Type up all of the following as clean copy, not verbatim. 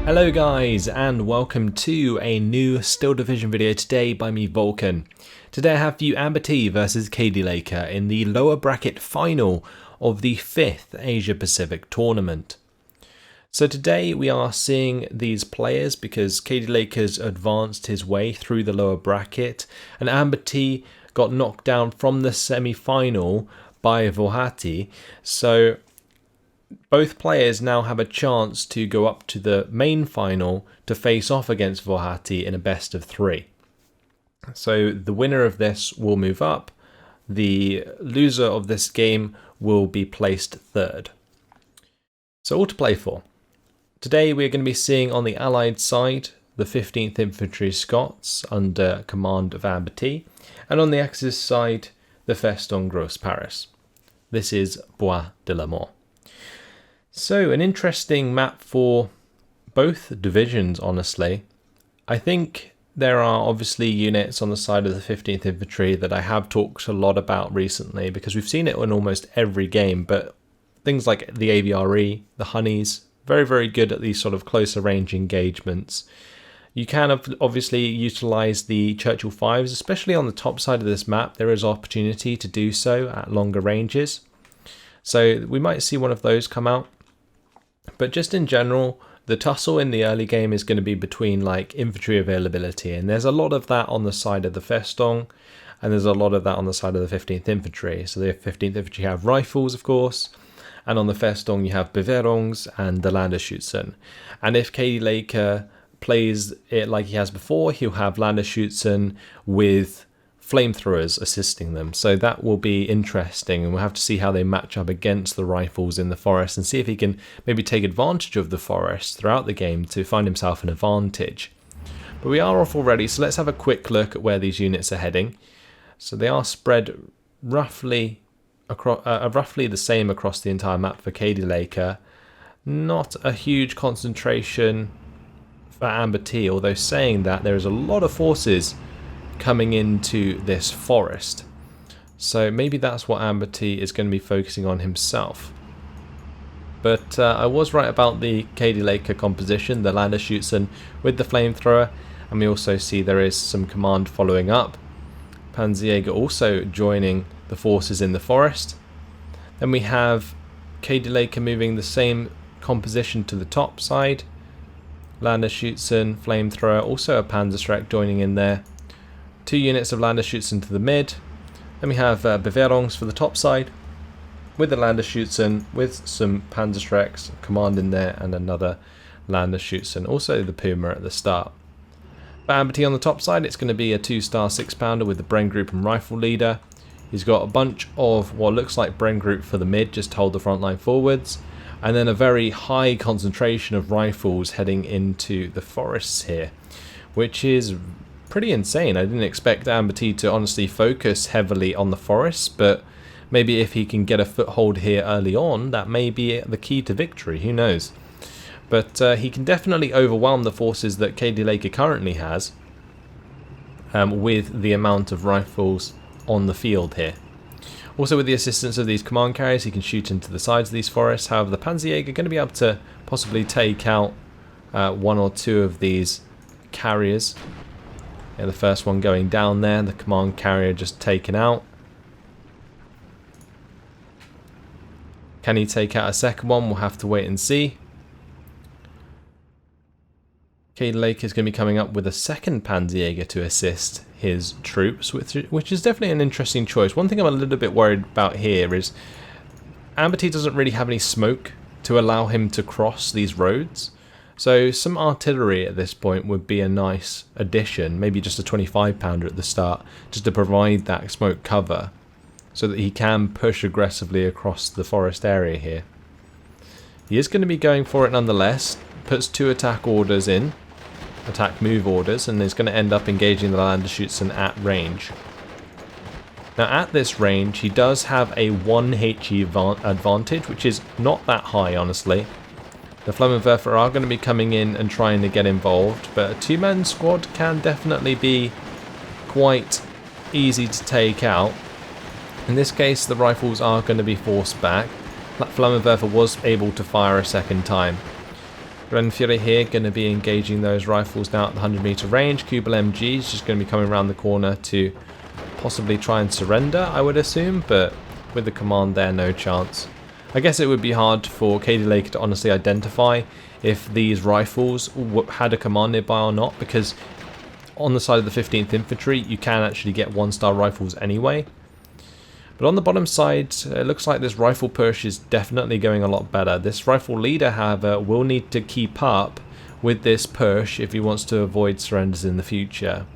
Hello guys, and welcome to a new Steel Division video today by me, Vulcan. Today I have for you AmberT versus Cadilakor in the lower bracket final of the 5th Asia Pacific tournament. So today we are seeing these players because Cadilakor's advanced his way through the lower bracket and AmberT got knocked down from the semi-final by VulcanHDGaming. So both players now have a chance to go up to the main final to face off against VulcanHDGaming in a best of 3. So the winner of this will move up. The loser of this game will be placed 3rd. So all to play for. Today we're going to be seeing on the Allied side the 15th Infantry Scots under command of AmberT, and on the Axis side the Festung Gross-Paris. This is Bois de Limors. So an interesting map for both divisions, honestly. I think there are obviously units on the side of the 15th Infantry that I have talked a lot about recently because we've seen it in almost every game, but things like the AVRE, the Honeys, very good at these sort of closer range engagements. You can obviously utilize the Churchill 5s, especially on the top side of this map. There is opportunity to do so at longer ranges. So we might see one of those come out. But just in general, the tussle in the early game is going to be between like infantry availability, and there's a lot of that on the side of the Festung, and there's a lot of that on the side of the 15th Infantry. So the 15th Infantry have rifles, of course, and on the Festung you have Bewerungs and the Landeschützen. And if Cadilakor plays it like he has before, he'll have Landeschützen with flamethrowers assisting them. So that will be interesting, and we'll have to see how they match up against the rifles in the forest and see if he can maybe take advantage of the forest throughout the game to find himself an advantage. But we are off already, so let's have a quick look at where these units are heading. So they are spread roughly the same across the entire map for Cadilakor. Not a huge concentration for AmberT, although saying that there is a lot of forces coming into this forest. So maybe that's what AmberT is going to be focusing on himself. But I was right about the Cadilakor composition, the Landeschützen with the flamethrower, and we also see there is some command following up. Panzerjäger also joining the forces in the forest. Then we have Cadilakor moving the same composition to the top side. Landeschützen, flamethrower, also a Panzerschreck joining in there. 2 units of Landeschützen to the mid. Then we have Bewerungs for the top side with the Landeschützen with some Panzerschrecks command in there and another Landeschützen. Also the Puma at the start. For AmberT on the top side, it's going to be a 2-star 6-pounder with the Bren Group and Rifle Leader. He's got a bunch of what looks like Bren Group for the mid, just to hold the front line forwards. And then a very high concentration of rifles heading into the forests here, which is pretty insane. I didn't expect AmberT to honestly focus heavily on the forests, but maybe if he can get a foothold here early on, that may be the key to victory, who knows. But he can definitely overwhelm the forces that Cadilakor currently has with the amount of rifles on the field here. Also with the assistance of these command carriers, he can shoot into the sides of these forests. However, the Panzerjäger are going to be able to possibly take out 1 or 2 of these carriers. Yeah, the first one going down there, the command carrier just taken out. Can he take out a second one? We'll have to wait and see. Cadilakor is going to be coming up with a second Panzerjäger to assist his troops, which is definitely an interesting choice. One thing I'm a little bit worried about here is AmberT doesn't really have any smoke to allow him to cross these roads. So some artillery at this point would be a nice addition, maybe just a 25-pounder at the start, just to provide that smoke cover so that he can push aggressively across the forest area here. He is going to be going for it nonetheless, puts 2 attack orders in, attack move orders, and is going to end up engaging the Landeschützen at range. Now at this range he does have a 1 HE advantage, which is not that high honestly. The Flammenwerfer are going to be coming in and trying to get involved, but a 2-man squad can definitely be quite easy to take out. In this case the rifles are going to be forced back. Flammenwerfer was able to fire a second time. Grenadier here going to be engaging those rifles now at the 100-meter range. Kubel MG is just going to be coming around the corner to possibly try and surrender, I would assume, but with the command there, no chance. I guess it would be hard for Cadilakor to honestly identify if these rifles had a command nearby or not, because on the side of the 15th Infantry you can actually get 1-star rifles anyway. But on the bottom side, it looks like this rifle push is definitely going a lot better. This rifle leader, however, will need to keep up with this push if he wants to avoid surrenders in the future.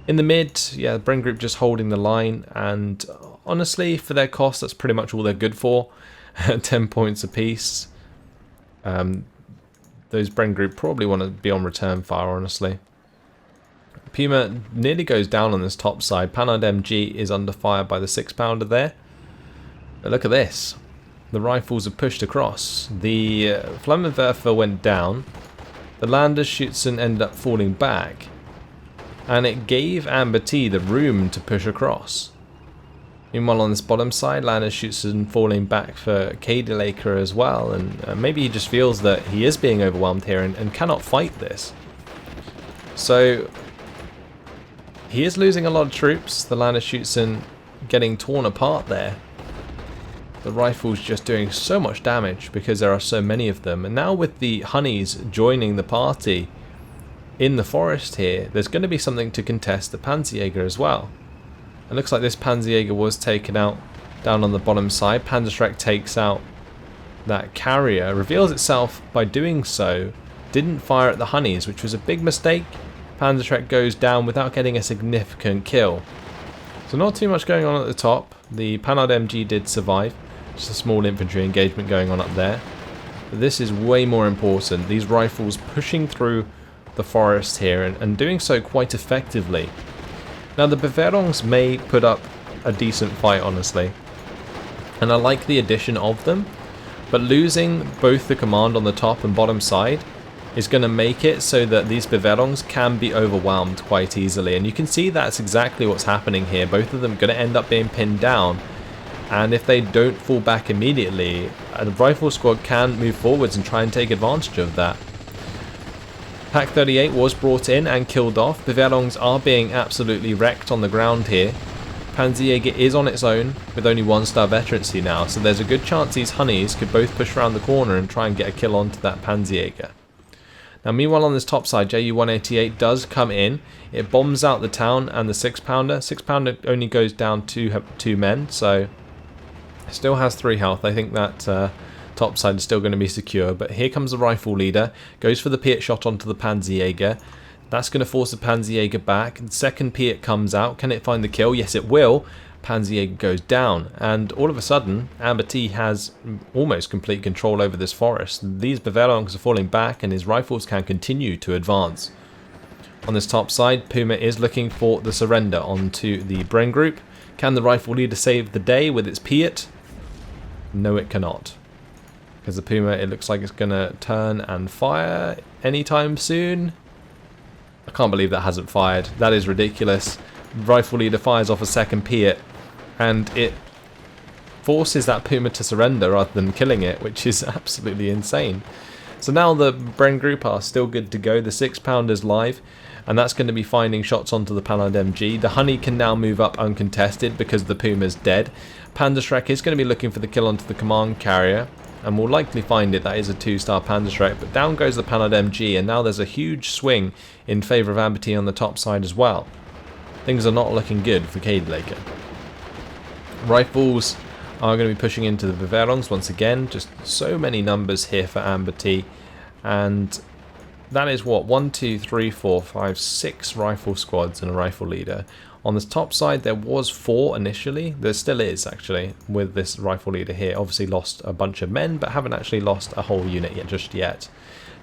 In the mid, yeah, the Bren group just holding the line, and honestly, for their cost, that's pretty much all they're good for. 10 points apiece. Those Bren group probably want to be on return fire, honestly. Puma nearly goes down on this top side. Panhard MG is under fire by the 6-pounder there. But look at this. The rifles are pushed across. The Flammenwerfer went down. The Landers Schützen ended up falling back. And it gave AmberT the room to push across. Meanwhile on this bottom side, Landers Schützen falling back for Cadilakor as well. And maybe he just feels that he is being overwhelmed here and cannot fight this. So he is losing a lot of troops. The Landers Schützen getting torn apart there. The rifles just doing so much damage because there are so many of them. And now with the Honeys joining the party in the forest here, there's going to be something to contest the Panzerjäger as well. It looks like this Panzerjäger was taken out down on the bottom side. Panzerschreck takes out that carrier, reveals itself by doing so, didn't fire at the Honeys, which was a big mistake. Panzerschreck goes down without getting a significant kill. So not too much going on at the top. The Panhard MG did survive. Just a small infantry engagement going on up there. But this is way more important. These rifles pushing through the forest here and doing so quite effectively. Now the Bavarians may put up a decent fight, honestly. And I like the addition of them. But losing both the command on the top and bottom side is going to make it so that these Bavarians can be overwhelmed quite easily. And you can see that's exactly what's happening here. Both of them are going to end up being pinned down. And if they don't fall back immediately, a rifle squad can move forwards and try and take advantage of that. Pack 38 was brought in and killed off. Bavarians are being absolutely wrecked on the ground here. Panzerjäger is on its own with only 1-star veterancy now. So there's a good chance these Honeys could both push around the corner and try and get a kill onto that Panzerjäger. Now meanwhile on this top side, Ju-188 does come in. It bombs out the town and the 6-pounder. 6-pounder only goes down two men, so still has 3 health. I think that top side is still going to be secure. But here comes the rifle leader. Goes for the Piet shot onto the Panzerjäger. That's going to force the Panzerjäger back. The second Piet comes out. Can it find the kill? Yes, it will. Panzerjäger goes down, and all of a sudden AmberT has almost complete control over this forest. These Bavarians are falling back and his rifles can continue to advance. On this top side, Puma is looking for the surrender onto the Bren group. Can the rifle leader save the day with its Piet? No, it cannot, because the Puma, it looks like it's going to turn and fire anytime soon. I can't believe that hasn't fired. That is ridiculous. Rifle leader fires off a second Piet and it forces that Puma to surrender rather than killing it, which is absolutely insane. So now the Bren group are still good to go. The 6-pounder's live, and that's going to be finding shots onto the Panhard MG. The Honey can now move up uncontested because the Puma's dead. Panzerschreck is going to be looking for the kill onto the command carrier, and will likely find it. That is a 2-star Panzerschreck, but down goes the Panhard MG, and now there's a huge swing in favour of AmberT on the top side as well. Things are not looking good for Cadilakor. Rifles are going to be pushing into the Bavarians once again. Just so many numbers here for AmberT. And that is what? 1, 2, 3, 4, 5, 6 rifle squads and a rifle leader. On the top side there was 4 initially. There still is actually with this rifle leader here. Obviously lost a bunch of men, but haven't actually lost a whole unit just yet.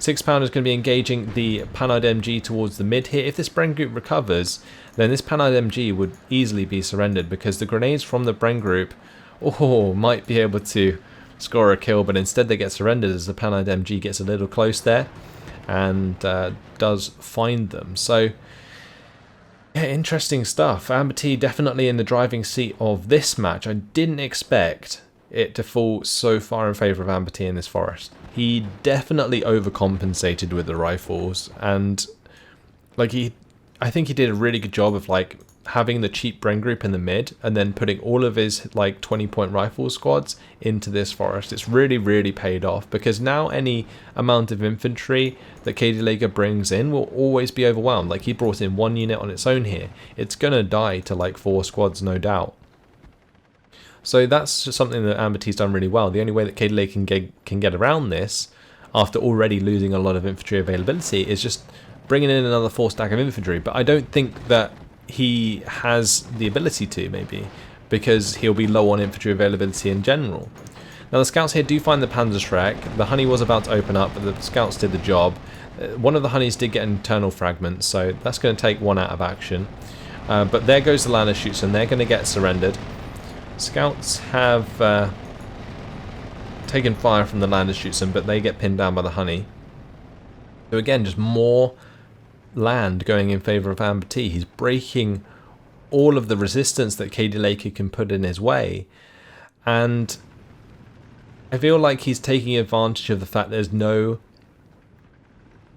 6-pounder is going to be engaging the Panhard MG towards the mid here. If this Bren group recovers, then this Panhard MG would easily be surrendered, because the grenades from the Bren group might be able to score a kill, but instead they get surrendered as the Panhard MG gets a little close there and does find them. So yeah, interesting stuff. AmberT definitely in the driving seat of this match. I didn't expect it to fall so far in favour of AmberT in this forest. he definitely overcompensated with the rifles, and like I think he did a really good job of like having the cheap Bren group in the mid and then putting all of his like 20-point rifle squads into this forest. It's really paid off, because now any amount of infantry that Cadilakor brings in will always be overwhelmed. Like he brought in 1 unit on its own here. It's gonna die to like 4 squads, no doubt. So that's just something that AmberT's done really well. The only way that Cadilakor can get around this, after already losing a lot of infantry availability, is just bringing in another 4 stack of infantry. But I don't think that he has the ability to, maybe, because he'll be low on infantry availability in general. Now the scouts here do find the Panzerschreck. The honey was about to open up, but the scouts did the job. One of the honeys did get internal fragments, so that's going to take 1 out of action. But there goes the Landerschutzen, and they're going to get surrendered. Scouts have taken fire from the Landerschutzen, but they get pinned down by the honey. So again, just more land going in favour of AmberT. He's breaking all of the resistance that Cadilakor can put in his way, and I feel like he's taking advantage of the fact there's no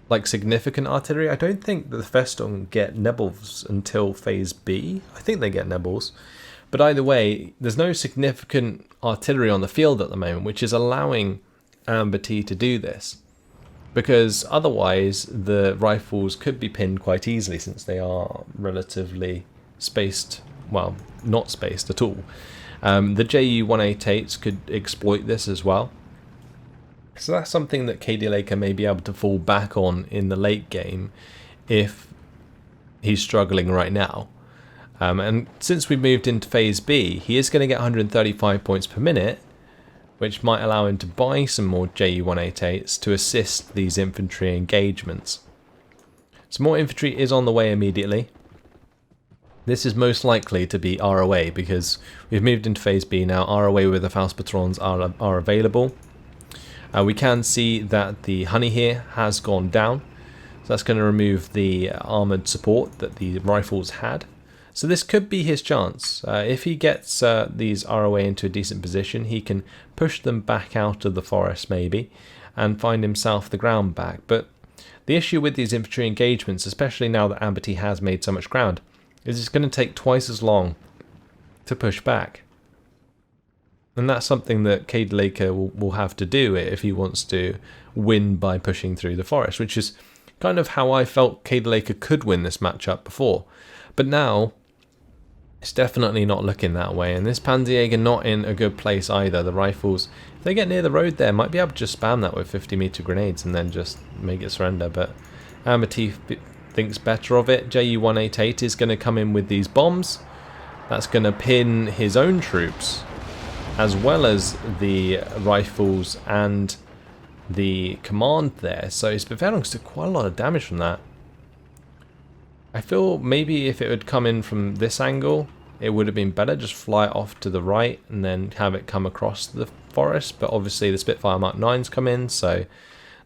like significant artillery. I don't think that the Festung get Nebels until phase B. I think they get Nebels, but either way, there's no significant artillery on the field at the moment, which is allowing AmberT to do this. Because otherwise the rifles could be pinned quite easily, since they are relatively spaced, well, not spaced at all. The Ju-188s could exploit this as well. So that's something that Cadilakor may be able to fall back on in the late game if he's struggling right now. And since we've moved into phase B, he is going to get 135 points per minute, which might allow him to buy some more Ju-188s to assist these infantry engagements. Some more infantry is on the way immediately. This is most likely to be ROA, because we've moved into phase B now. ROA with the Faustpatrons are available. We can see that the honey here has gone down, so that's going to remove the armoured support that the rifles had. So this could be his chance. If he gets these ROA into a decent position, he can push them back out of the forest maybe and find himself the ground back. But the issue with these infantry engagements, especially now that AmberT has made so much ground, is it's going to take twice as long to push back. And that's something that Cadilakor will have to do if he wants to win by pushing through the forest, which is kind of how I felt Cadilakor could win this matchup before. But now it's definitely not looking that way, and this Panzerjäger not in a good place either. The rifles, if they get near the road there, might be able to just spam that with 50-meter grenades and then just make it surrender. But AmberT thinks better of it. Ju-188 is going to come in with these bombs. That's going to pin his own troops, as well as the rifles and the command there. So his Befehlung took quite a lot of damage from that. I feel maybe if it would come in from this angle, it would have been better. Just fly it off to the right and then have it come across the forest. But obviously the Spitfire Mark 9s come in, so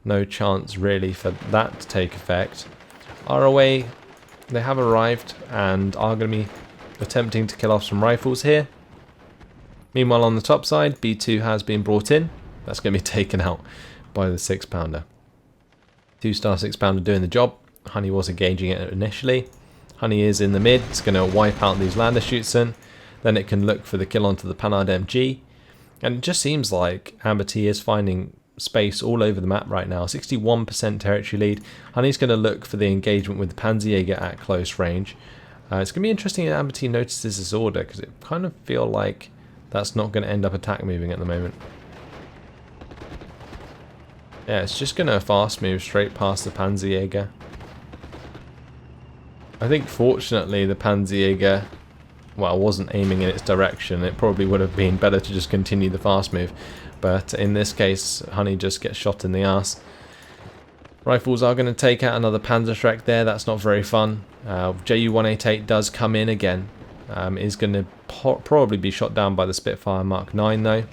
no chance really for that to take effect. ROA, they have arrived and are going to be attempting to kill off some rifles here. Meanwhile on the top side, B2 has been brought in. That's going to be taken out by the 6-pounder. 2-star 6-pounder doing the job. Honey was engaging it initially. Honey is in the mid. It's going to wipe out these Landerschutzen. Then it can look for the kill onto the Panhard MG. And it just seems like AmberT is finding space all over the map right now. 61% territory lead. Honey's going to look for the engagement with the Panzerjäger at close range. It's going to be interesting if AmberT notices this order, because it kind of feel like that's not going to end up attack moving at the moment. Yeah, it's just going to fast move straight past the Panzerjäger. I think fortunately the Panzerjäger, well, wasn't aiming in its direction. It probably would have been better to just continue the fast move. But in this case, Honey just gets shot in the ass. Rifles are going to take out another Panzerschreck there. That's not very fun. Ju-188 does come in again. Is going to probably be shot down by the Spitfire Mark 9 though.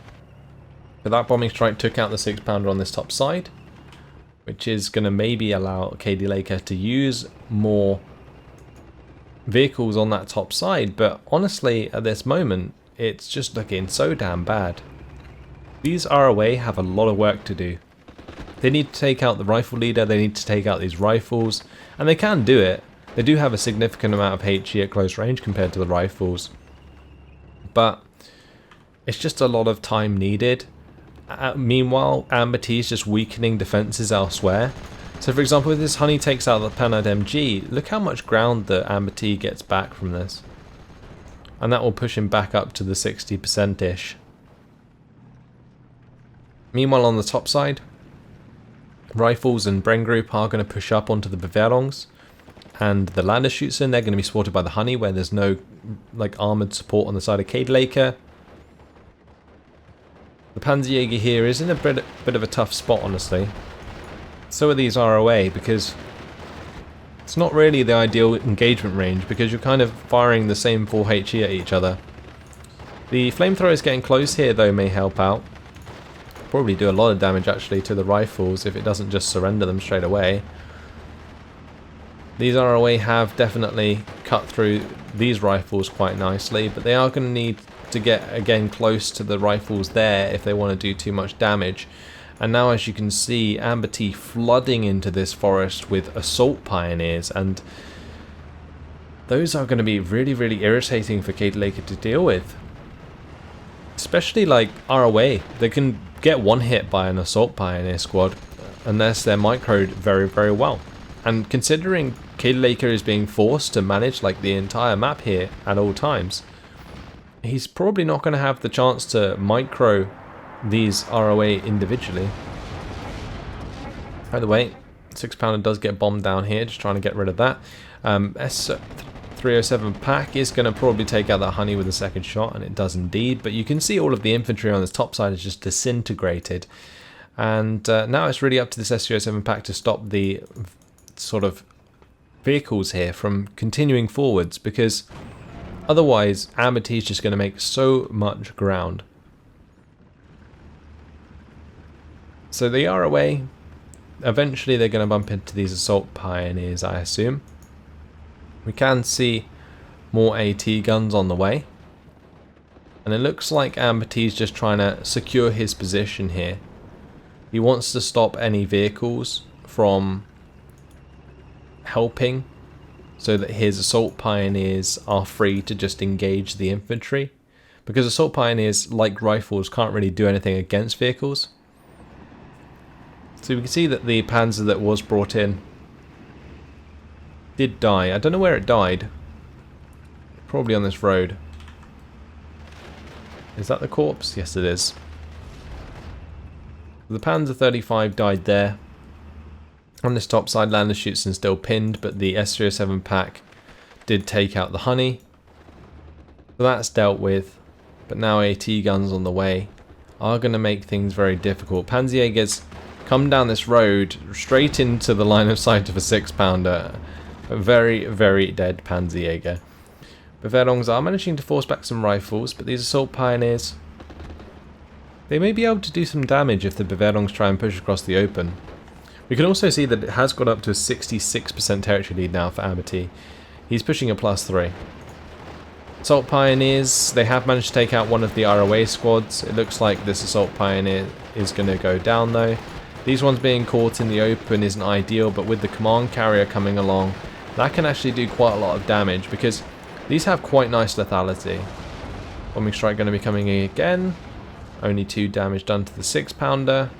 But that bombing strike took out the 6-pounder on this top side, which is going to maybe allow Cadilakor to use more vehicles on that top side. But honestly, at this moment, it's just looking so damn bad. These ROA have a lot of work to do. They need to take out the rifle leader, they need to take out these rifles, and they can do it. They do have a significant amount of HE at close range compared to the rifles, but it's just a lot of time needed. Meanwhile, AmberT is just weakening defenses elsewhere. So for example, if this honey takes out the Panhard MG, look how much ground the AmberT gets back from this. And that will push him back up to the 60%-ish. Meanwhile on the top side, Rifles and Bren Group are going to push up onto the Beveraungs. And the Landesschützen, they're going to be supported by the honey where there's no like armoured support on the side of Cadilakor. The Panzerjäger here is in a bit of a tough spot, honestly. So are these ROA, because it's not really the ideal engagement range, because you're kind of firing the same 4 HE at each other. The flamethrowers getting close here though may help out. Probably do a lot of damage actually to the rifles if it doesn't just surrender them straight away. These ROA have definitely cut through these rifles quite nicely, but they are going to need to get again close to the rifles there if they want to do too much damage. And now, as you can see, AmberT flooding into this forest with assault pioneers, and those are going to be really, really irritating for Cadilakor to deal with. Especially like ROA, they can get one hit by an assault pioneer squad unless they're microed very, very well. And considering Cadilakor is being forced to manage like the entire map here at all times, he's probably not going to have the chance to micro these ROA individually. By the way, 6-pounder does get bombed down here, just trying to get rid of that. S307 pack is going to probably take out that honey with a second shot, and it does indeed, but you can see all of the infantry on this top side is just disintegrated. And now it's really up to this S307 pack to stop the sort of vehicles here from continuing forwards, because otherwise AmberT is just going to make so much ground. So the ROA, eventually they're going to bump into these assault pioneers, I assume. We can see more AT guns on the way. And it looks like AmberT is just trying to secure his position here. He wants to stop any vehicles from helping so that his assault pioneers are free to just engage the infantry. Because assault pioneers, like rifles, can't really do anything against vehicles. So we can see that the panzer that was brought in did die. I don't know where it died. Probably on this road. Is that the corpse? Yes, it is. The Panzer 35 died there. On this top side, Landesschützen still pinned, but the S307 pack did take out the honey. So that's dealt with. But now AT guns on the way are going to make things very difficult. Panzerjägers come down this road straight into the line of sight of a 6-pounder. A very, very dead Panzerjäger. Beveraungs are managing to force back some rifles, but these assault pioneers, they may be able to do some damage if the Beveraungs try and push across the open. We can also see that it has got up to a 66% territory lead now for AmberT. He's pushing a +3. Assault pioneers, they have managed to take out one of the ROA squads. It looks like this assault pioneer is going to go down though. These ones being caught in the open isn't ideal, but with the command carrier coming along, that can actually do quite a lot of damage, because these have quite nice lethality. Bombing strike going to be coming in again. Only 2 damage done to the 6-pounder.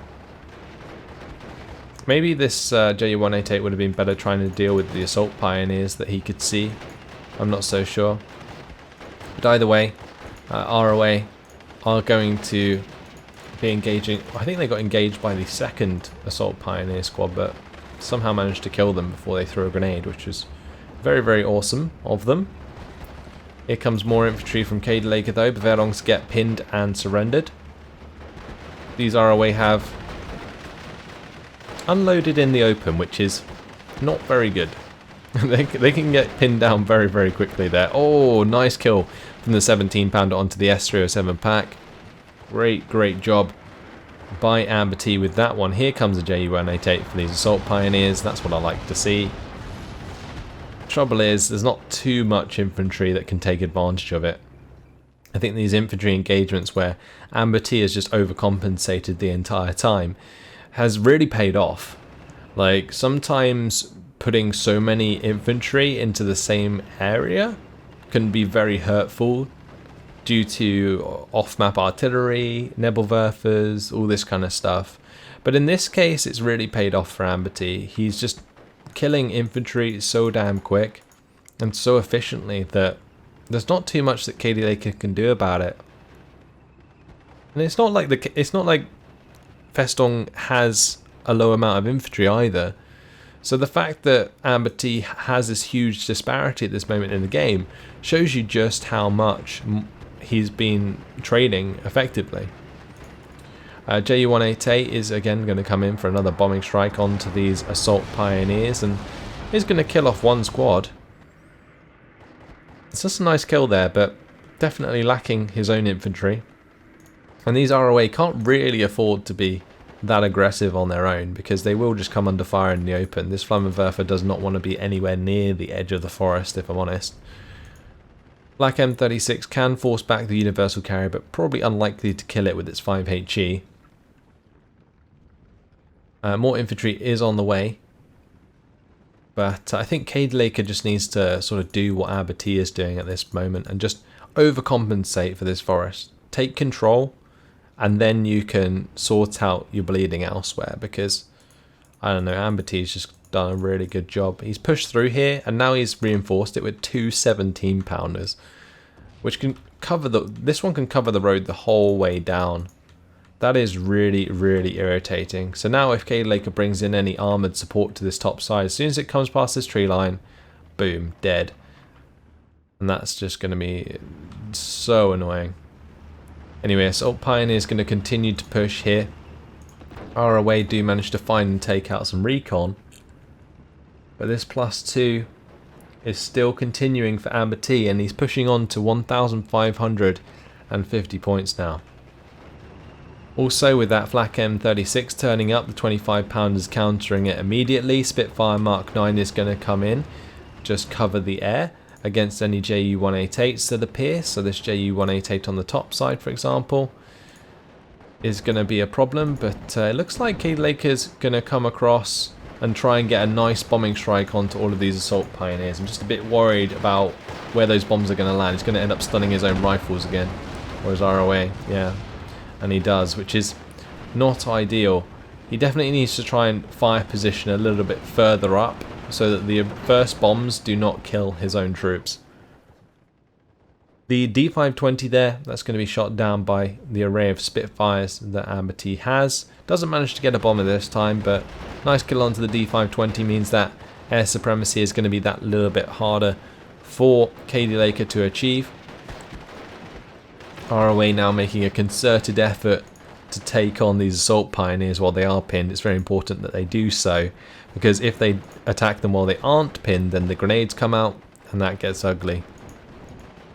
Maybe this Ju-188 would have been better trying to deal with the assault pioneers that he could see. I'm not so sure. But either way, ROA are going to be engaging. I think they got engaged by the 2nd assault pioneer squad, but somehow managed to kill them before they threw a grenade, which was very, very awesome of them. Here comes more infantry from Cadilakor though. Beveraungs get pinned and surrendered. These ROA have unloaded in the open, which is not very good. they can get pinned down very, very quickly there. Oh, nice kill from the 17-pounder onto the S307 pack. Great, great job by AmberT with that one. Here comes a Ju-188 for these assault pioneers. That's what I like to see. Trouble is, there's not too much infantry that can take advantage of it. I think these infantry engagements where AmberT has just overcompensated the entire time has really paid off. Like, sometimes putting so many infantry into the same area can be very hurtful due to off-map artillery, Nebelwerfers, all this kind of stuff. But in this case, it's really paid off for AmberT. He's just killing infantry so damn quick and so efficiently that there's not too much that Cadilakor can do about it. And it's not like Festung has a low amount of infantry either. So the fact that AmberT has this huge disparity at this moment in the game shows you just how much he's been trading effectively. Ju-188 is again going to come in for another bombing strike onto these assault pioneers, and he's going to kill off one squad. It's just a nice kill there, but definitely lacking his own infantry. And these ROA can't really afford to be that aggressive on their own, because they will just come under fire in the open. This Flammenwerfer does not want to be anywhere near the edge of the forest, if I'm honest. Black M36 can force back the universal carrier, but probably unlikely to kill it with its 5 HE. More infantry is on the way, but I think Cadilakor just needs to sort of do what AmberT is doing at this moment and just overcompensate for this forest. Take control, and then you can sort out your bleeding elsewhere, because, I don't know, AmberT's just done a really good job. He's pushed through here, and now he's reinforced it with 2 17-pounders, which can cover this one can cover the road the whole way down. That is really, really irritating. So now if Cadilakor brings in any armoured support to this top side, as soon as it comes past this tree line, boom, dead. And that's just going to be so annoying. Anyway, Assault Pioneer is going to continue to push here. ROA do manage to find and take out some recon. But this +2 is still continuing for AmberT, and he's pushing on to 1,550 points now. Also, with that Flak M36 turning up, the 25-pounders countering it immediately. Spitfire Mark 9 is going to come in, just cover the air against any Ju-188s that appear. So this Ju-188 on the top side, for example, is going to be a problem. But it looks like Cadilakor's going to come across and try and get a nice bombing strike onto all of these assault pioneers. I'm just a bit worried about where those bombs are going to land. He's going to end up stunning his own rifles again, or his ROA, yeah. And he does, which is not ideal. He definitely needs to try and fire position a little bit further up so that the first bombs do not kill his own troops. The D520 there, that's going to be shot down by the array of Spitfires that AmberT has. Doesn't manage to get a bomber this time, but nice kill onto the D520 means that air supremacy is going to be that little bit harder for Cadilakor to achieve. ROA now making a concerted effort to take on these assault pioneers while they are pinned. It's very important that they do so, because if they attack them while they aren't pinned, then the grenades come out and that gets ugly.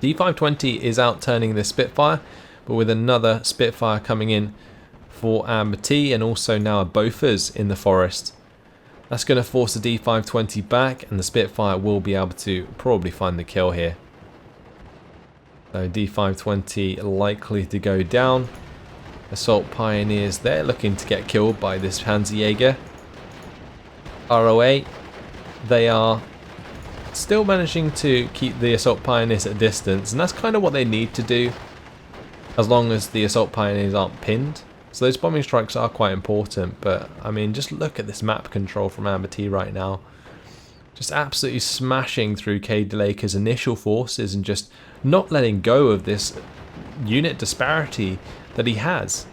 D520 is out turning this Spitfire, but with another Spitfire coming in for AmberT, and also now a Bofors in the forest. That's going to force the D520 back, and the Spitfire will be able to probably find the kill here. So D520 likely to go down. Assault Pioneers there looking to get killed by this Panzerjäger. ROA, they are still managing to keep the Assault Pioneers at a distance, and that's kind of what they need to do as long as the Assault Pioneers aren't pinned. So those bombing strikes are quite important, but I mean, just look at this map control from AmberT right now. Just absolutely smashing through Cadilakor's initial forces and just not letting go of this unit disparity that he has.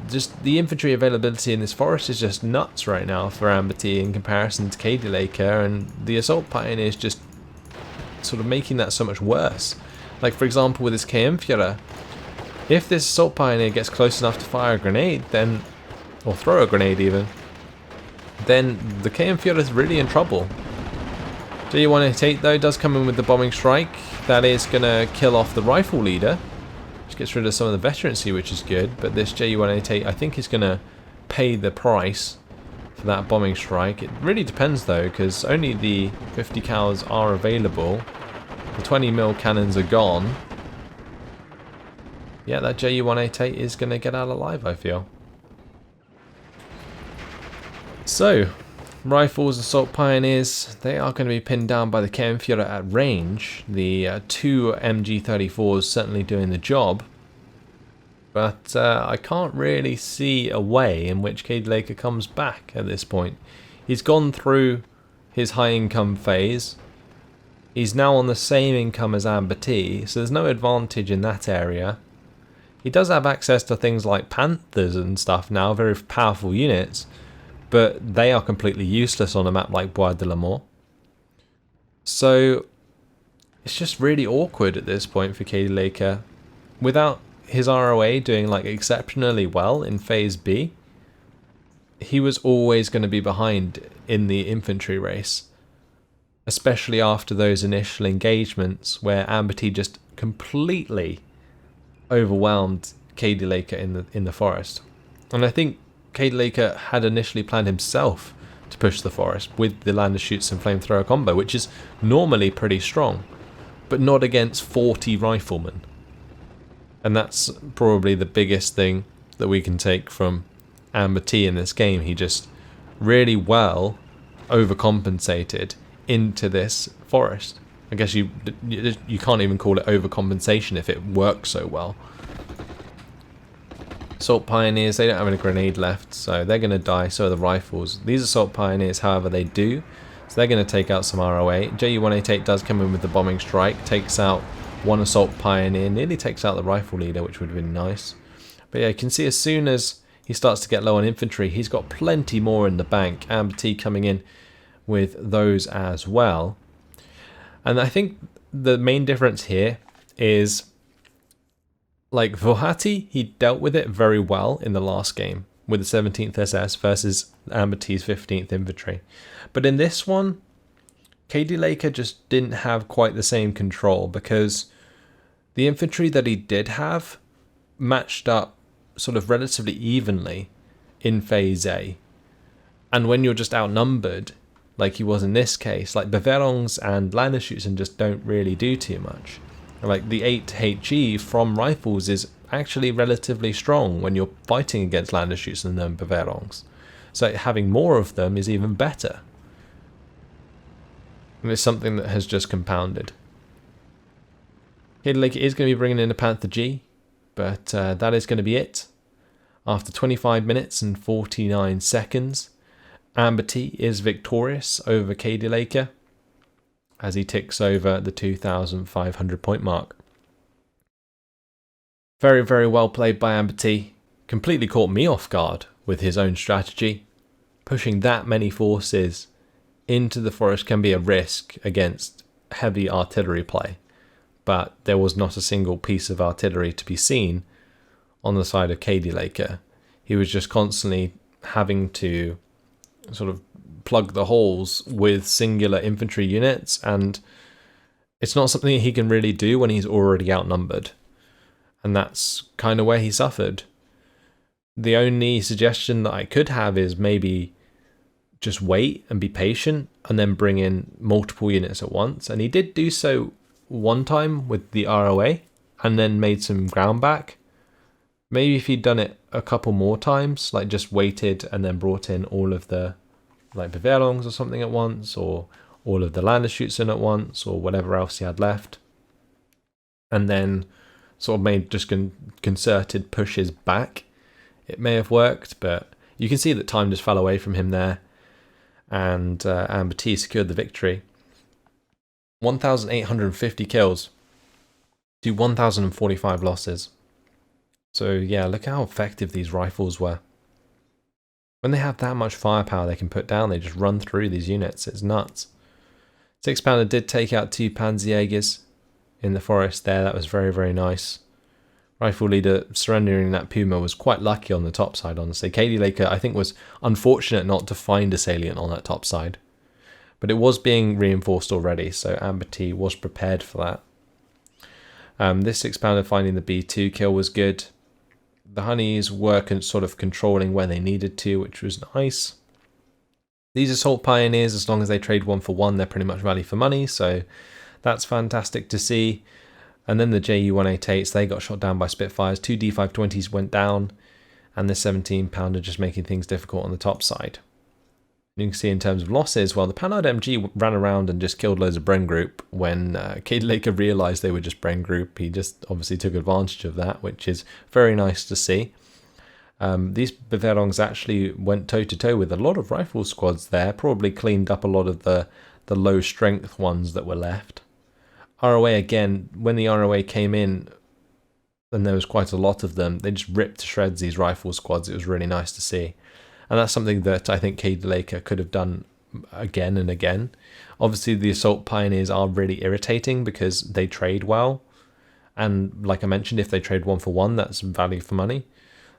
Just the infantry availability in this forest is just nuts right now for AmberT in comparison to Cadilakor, and the Assault Pioneers just sort of making that so much worse. Like, for example, with this KM-Führer, if this Assault Pioneer gets close enough to fire a grenade, then, or throw a grenade even, then the KM-Führer is really in trouble. Ju-188 though does come in with the bombing strike. That is going to kill off the rifle leader, which gets rid of some of the veterancy, which is good. But this Ju-188 I think is going to pay the price for that bombing strike. It really depends though, because only the 50 cals are available. The 20mm cannons are gone. Yeah, that Ju-188 is going to get out alive, I feel. So, rifles, assault pioneers, they are going to be pinned down by the Kernführer at range. The two MG34s certainly doing the job. But I can't really see a way in which Cadilakor comes back at this point. He's gone through his high income phase. He's now on the same income as AmberT, so there's no advantage in that area. He does have access to things like Panthers and stuff now, very powerful units, but they are completely useless on a map like Bois de Limors. So it's just really awkward at this point for Cadilakor. Without his ROA doing like exceptionally well in Phase B, he was always going to be behind in the infantry race, especially after those initial engagements where AmberT just completely overwhelmed Cadilakor in the forest. And I think Cadilakor had initially planned himself to push the forest with the lander shoots and flamethrower combo, which is normally pretty strong, but not against 40 riflemen. And that's probably the biggest thing that we can take from AmberT in this game. He just really well overcompensated into this forest. I guess you can't even call it overcompensation if it works so well. Assault pioneers, they don't have any grenade left, so they're going to die. So are the rifles. These assault pioneers, however, they do, so they're going to take out some ROA. Ju-188 does come in with the bombing strike, takes out one assault pioneer, nearly takes out the rifle leader, which would have been nice. But yeah, you can see as soon as he starts to get low on infantry, he's got plenty more in the bank. AmberT coming in with those as well. And I think the main difference here is, like, Vuhati, he dealt with it very well in the last game with the 17th SS versus AmberT's 15th Infantry. But in this one, Cadilakor just didn't have quite the same control, because the infantry that he did have matched up sort of relatively evenly in Phase A. And when you're just outnumbered, like he was in this case, like Beverons and Landerschutzen just don't really do too much. Like the 8HE from rifles is actually relatively strong when you're fighting against Landerschutzen and Beverons. So having more of them is even better. And it's something that has just compounded. Cadilakor is going to be bringing in a Panther G, but that is going to be it. After 25 minutes and 49 seconds, AmberT is victorious over Cadilakor as he ticks over the 2,500 point mark. Very, very well played by AmberT. Completely caught me off guard with his own strategy. Pushing that many forces into the forest can be a risk against heavy artillery play, but there was not a single piece of artillery to be seen on the side of Cadilakor. He was just constantly having to sort of plug the holes with singular infantry units, and it's not something he can really do when he's already outnumbered, and that's kind of where he suffered. The only suggestion that I could have is maybe just wait and be patient and then bring in multiple units at once, and he did do so one time with the ROA and then made some ground back. Maybe if he'd done it a couple more times, like just waited and then brought in all of the like Beverons or something at once, or all of the Landerschutzen at once, or whatever else he had left, and then sort of made just concerted pushes back, it may have worked. But you can see that time just fell away from him there, and AmberT secured the victory. 1,850 kills to 1,045 losses. So yeah, look how effective these rifles were. When they have that much firepower they can put down, they just run through these units. It's nuts. 6-pounder did take out 2 Panzerjägers in the forest there. That was very, very nice. Rifle leader surrendering that Puma was quite lucky on the top side, honestly. Cadilakor, I think, was unfortunate not to find a salient on that top side. But it was being reinforced already, so AmberT was prepared for that. This 6-pounder finding the B2 kill was good. The Honeys were sort of controlling where they needed to, which was nice. These assault pioneers, as long as they trade 1 for 1, they're pretty much value for money, so that's fantastic to see. And then the Ju-188s, they got shot down by Spitfires. 2 D520s went down, and the 17-pounder just making things difficult on the top side. You can see in terms of losses, well, the Panhard MG ran around and just killed loads of Bren Group. When Cadilakor realised they were just Bren Group, he just obviously took advantage of that, which is very nice to see. These Beverongs actually went toe-to-toe with a lot of rifle squads there, probably cleaned up a lot of the low-strength ones that were left. ROA, again, when the ROA came in, and there was quite a lot of them, they just ripped to shreds these rifle squads. It was really nice to see. And that's something that I think Cadilakor could have done again and again. Obviously, the Assault Pioneers are really irritating because they trade well. And like I mentioned, if they trade 1-for-1, that's value for money.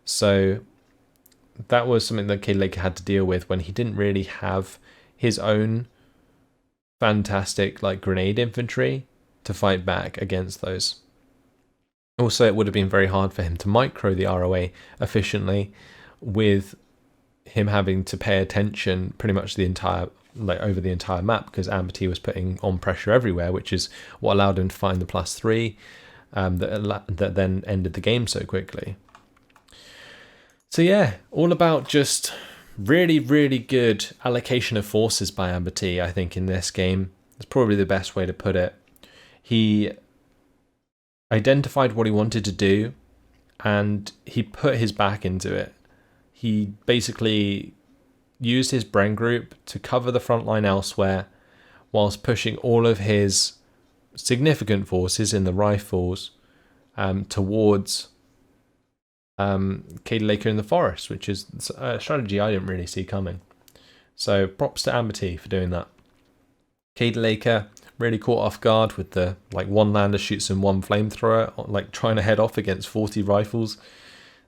So that was something that Cadilakor had to deal with when he didn't really have his own fantastic like grenade infantry to fight back against those. Also, it would have been very hard for him to micro the ROA efficiently, with him having to pay attention pretty much the entire over the entire map, because AmberT was putting on pressure everywhere, which is what allowed him to find the +3 that then ended the game so quickly. So yeah, all about just really, really good allocation of forces by AmberT, I think, in this game. That's probably the best way to put it. He identified what he wanted to do, and he put his back into it. He basically used his Bren Group to cover the front line elsewhere, whilst pushing all of his significant forces in the rifles towards Cadilakor in the forest, which is a strategy I didn't really see coming. So props to AmberT for doing that. Cadilakor really caught off guard with the one lander shoots and one flamethrower, like trying to head off against 40 rifles.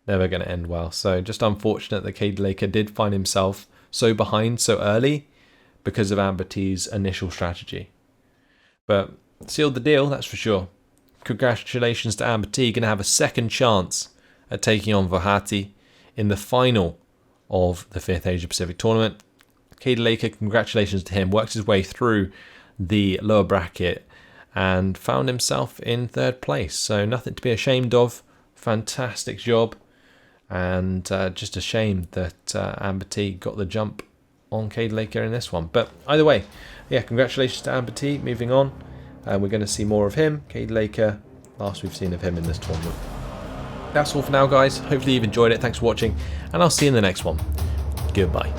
Never going to end well. So just unfortunate that Cadilakor did find himself so behind so early because of AmberT's initial strategy. But sealed the deal, that's for sure. Congratulations to AmberT, going to have a second chance at taking on Vohati in the final of the 5th Asia Pacific tournament. Cadilakor, congratulations to him, works his way through the lower bracket and found himself in 3rd place. So nothing to be ashamed of. Fantastic job. And just a shame that AmberT got the jump on Cadilakor in this one. But either way, yeah, congratulations to AmberT. Moving on, we're going to see more of him. Cadilakor, last we've seen of him in this tournament. That's all for now, guys. Hopefully you've enjoyed it. Thanks for watching, and I'll see you in the next one. Goodbye.